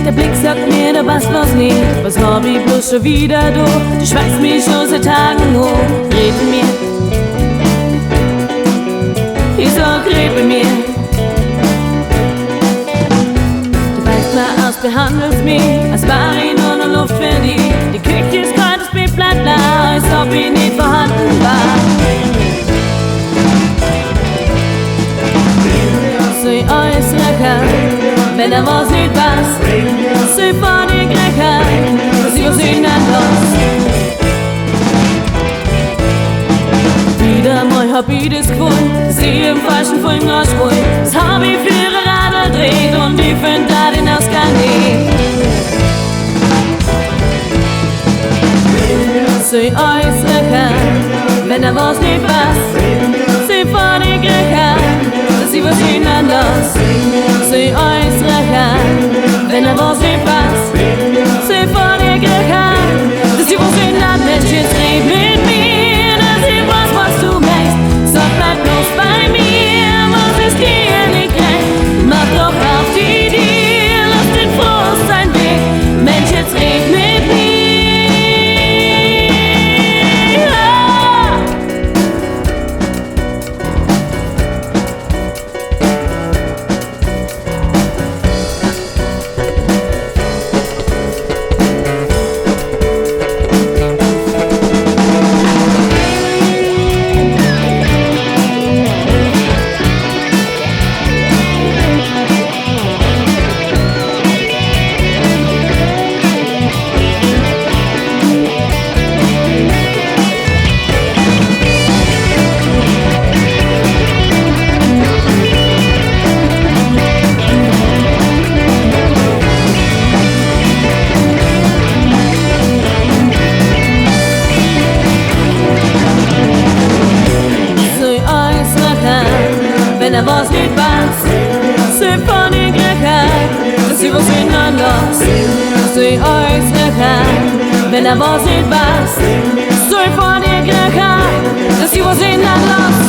Der Blick sagt mir, da passt was nicht. Was hab ich bloß schon wieder du? Du schweißt mich schon seit Tagen hoch. Red mit mir. Ich sag, red mit mir. Du weißt mal aus, behandelst mich, als war ich nur noch Luft für dich. Die Küche ist kalt, das Bett bleibt leer, als ob ich nicht vorhanden war. Soll ich alles rächen, wenn da was nicht passt? Soll ich vor dir rächen, dass ich was ändern lass? Wieder mal hab ich das Gefühl, dass ich im falschen Film rausspul. Das hab ich für ihre Radar dreht und ich find da den Ausgang nicht. Soll ich alles rächen, wenn da was nicht passt? Soll ich vor dir rächen, dass ich was ändern lass? Soll ich alles rächen, wenn da was nicht passt? Soll ich vor dir rächen, dass ich was ändern? Mensch, jetzt red mit mir, dass ich weiß, was du möchtest. Sag, bleib bloß bei mir, was ist dir nicht recht? Mach doch auf die Idee, lass den Frust sein Weg. Mensch, jetzt red mit mir. Wenn da was nicht passt, soll ich vor dir rächen, dass ich was ändern lass? Soll ich alles rächen, wenn da was nicht passt? Soll ich vor dir rächen, dass ich was ändern lass?